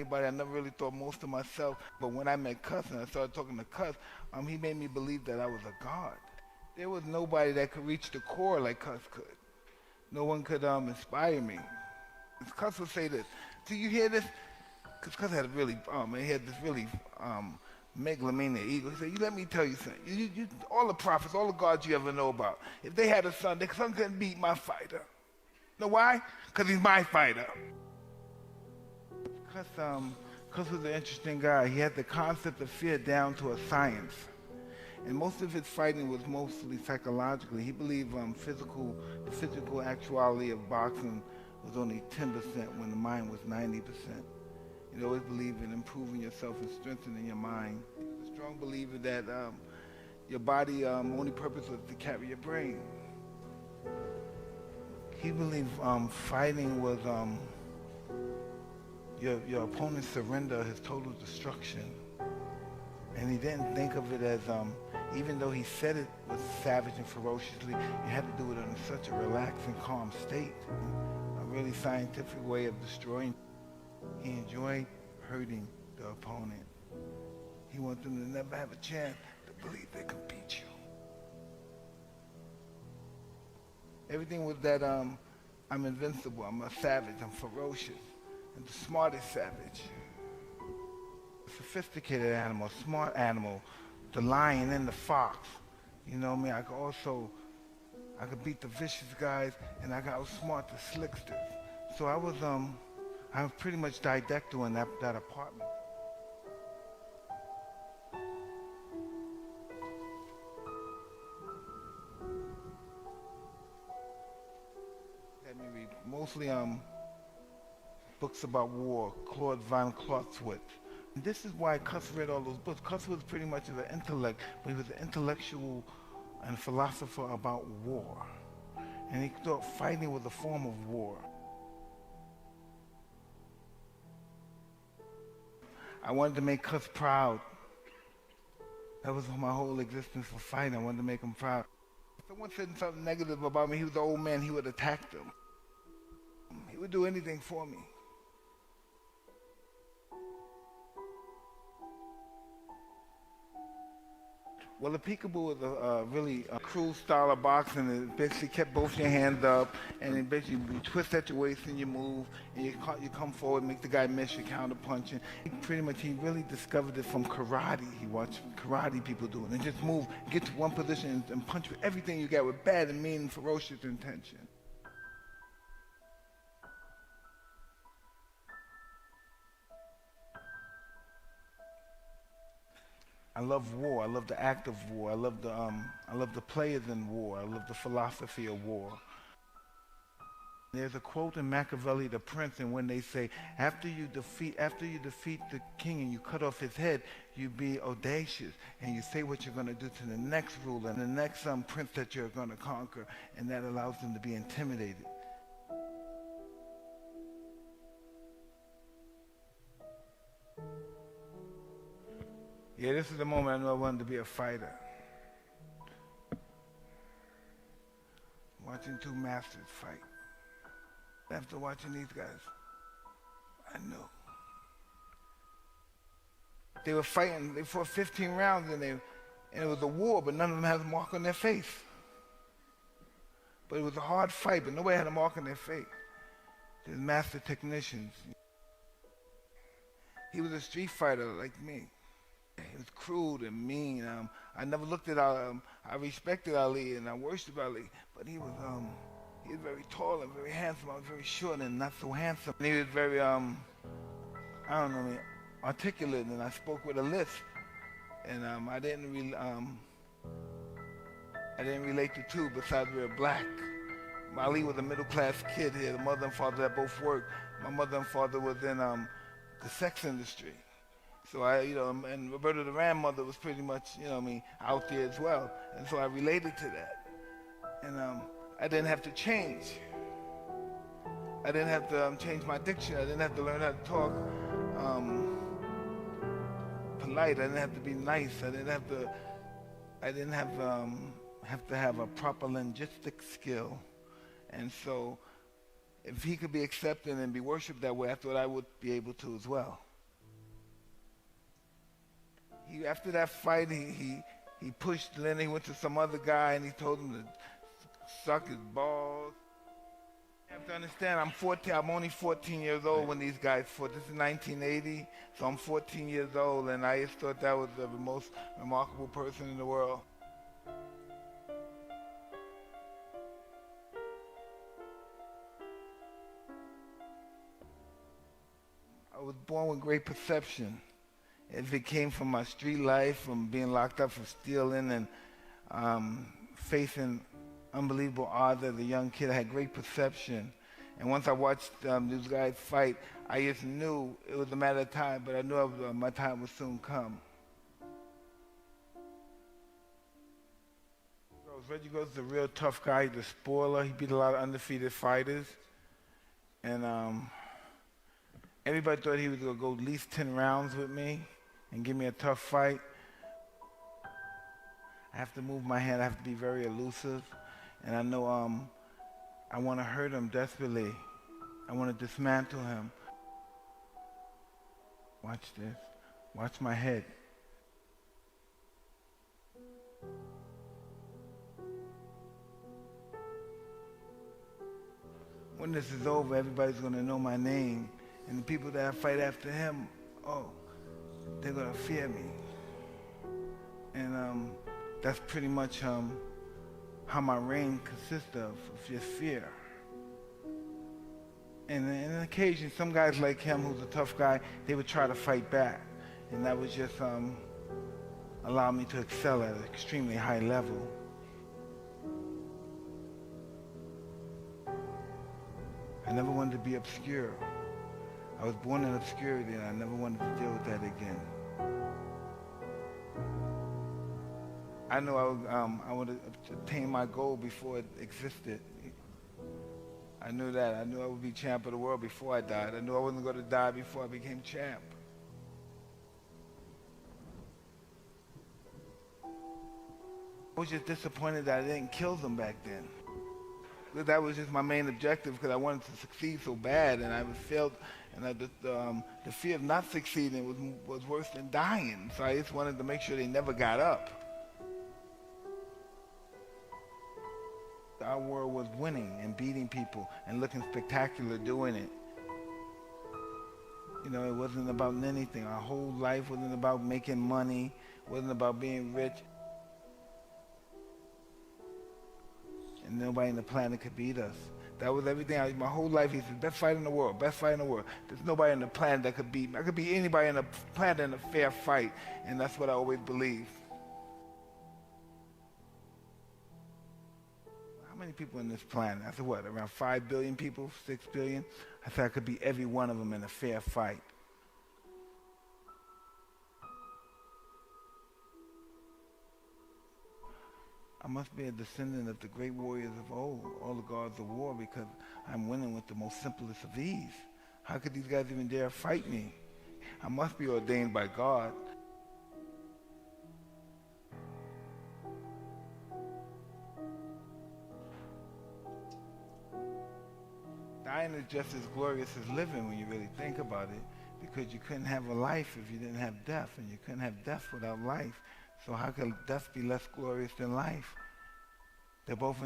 anybody. I never really thought most of myself. But when I met Cuss and I started talking to Cuss, he made me believe that I was a god. There was nobody that could reach the core like Cuss could. No one could inspire me. Cuss would say this. Do you hear this? Because Cuss had a really, he had this really megalomania ego. He said, let me tell you something. All the prophets, all the gods you ever know about, if they had a son, their son couldn't beat my fighter. Know why? Because he's my fighter. Cuss was an interesting guy. He had the concept of fear down to a science. And most of his fighting was mostly psychologically. He believed the physical actuality of boxing was only 10% when the mind was 90%. He always believed in improving yourself and strengthening your mind. He was a strong believer that your body only purpose was to carry your brain. He believed fighting was your opponent's surrender, his total destruction. And he didn't think of it as, even though he said it was savage and ferociously, you had to do it in such a relaxed and calm state. A really scientific way of destroying. He enjoyed hurting the opponent. He wanted them to never have a chance to believe they could beat you. Everything was that I'm invincible, I'm a savage, I'm ferocious, and the smartest savage. A sophisticated animal, a smart animal, the lion and the fox. You know what I mean? I could beat the vicious guys, and I got outsmart the slicksters. So I was pretty much didactyl in that apartment. Had me read mostly books about war, Claude von Clausewitz. And this is why Cuss read all those books. Cuss was pretty much of an intellect, but he was an intellectual and philosopher about war. And he thought fighting was a form of war. I wanted to make Cuss proud. That was my whole existence for fighting. I wanted to make him proud. If someone said something negative about me, he was an old man, he would attack them. He would do anything for me. Well, the peekaboo was a really cruel style of boxing. It basically kept both your hands up, and it basically you twist at your waist and you move, and you come forward, make the guy miss, you counter punching. He really discovered it from karate. He watched karate people do it, and just move, get to one position, and punch with everything you got with bad and mean, ferocious intention. I love war. I love the act of war. I love the players in war. I love the philosophy of war. There's a quote in Machiavelli, The Prince, and when they say, after you defeat the king and you cut off his head, you be audacious and you say what you're going to do to the next ruler and the next prince that you're going to conquer, and that allows them to be intimidated. Yeah, this is the moment I knew I wanted to be a fighter. Watching two masters fight. After watching these guys, I knew. They were fighting, they fought 15 rounds and it was a war, but none of them had a mark on their face. But it was a hard fight, but nobody had a mark on their face. They're master technicians. He was a street fighter like me. He was crude and mean. I never looked at I respected Ali and I worshiped Ali, but he was very tall and very handsome. I was very short and not so handsome. And he was very articulate, and I spoke with a lisp. And I didn't relate to two besides we were black. Ali was a middle-class kid. He had a mother and father that both worked. My mother and father was in the sex industry. So and Roberta the grandmother was pretty much, out there as well. And so I related to that. And I didn't have to change. I didn't have to change my diction. I didn't have to learn how to talk polite. I didn't have to be nice. I didn't have to have a proper linguistic skill. And so if he could be accepted and be worshipped that way, I thought I would be able to as well. After that fight, he pushed Lenny, went to some other guy, and he told him to suck his balls. You have to understand, I'm 14. I'm only 14 years old when these guys fought. This is 1980, so I'm 14 years old, and I just thought that was the most remarkable person in the world. I was born with great perception. If it came from my street life, from being locked up for stealing and facing unbelievable odds as a young kid, I had great perception. And once I watched these guys fight, I just knew it was a matter of time, but I knew my time would soon come. Reggie Gross is a real tough guy. He's a spoiler. He beat a lot of undefeated fighters. And everybody thought he was going to go at least 10 rounds with me and give me a tough fight. I have to move my hand. I have to be very elusive. And I know I want to hurt him desperately. I want to dismantle him. Watch this. Watch my head. When this is over, everybody's going to know my name. And the people that I fight after him, oh, they're going to fear me. And that's pretty much how my reign consists of just fear. And on occasion, some guys like him, who's a tough guy, they would try to fight back. And that would just allow me to excel at an extremely high level. I never wanted to be obscure. I was born in obscurity, and I never wanted to deal with that again. I knew I would attain my goal before it existed. I knew that. I knew I would be champ of the world before I died. I knew I wasn't going to die before I became champ. I was just disappointed that I didn't kill them back then. That was just my main objective because I wanted to succeed so bad, and I failed. And the fear of not succeeding was worse than dying. So I just wanted to make sure they never got up. Our world was winning and beating people and looking spectacular doing it. You know, it wasn't about anything. Our whole life wasn't about making money, wasn't about being rich. And nobody on the planet could beat us. That was everything. My whole life, he said, best fight in the world, best fight in the world. There's nobody on the planet that could beat me. I could beat anybody on the planet in a fair fight, and that's what I always believed. How many people on this planet? I said, what, around 5 billion people, 6 billion? I said I could beat every one of them in a fair fight. I must be a descendant of the great warriors of old, all the gods of war, because I'm winning with the most simplest of ease. How could these guys even dare fight me? I must be ordained by God. Dying is just as glorious as living when you really think about it, because you couldn't have a life if you didn't have death, and you couldn't have death without life. So how could death be less glorious than life? They're both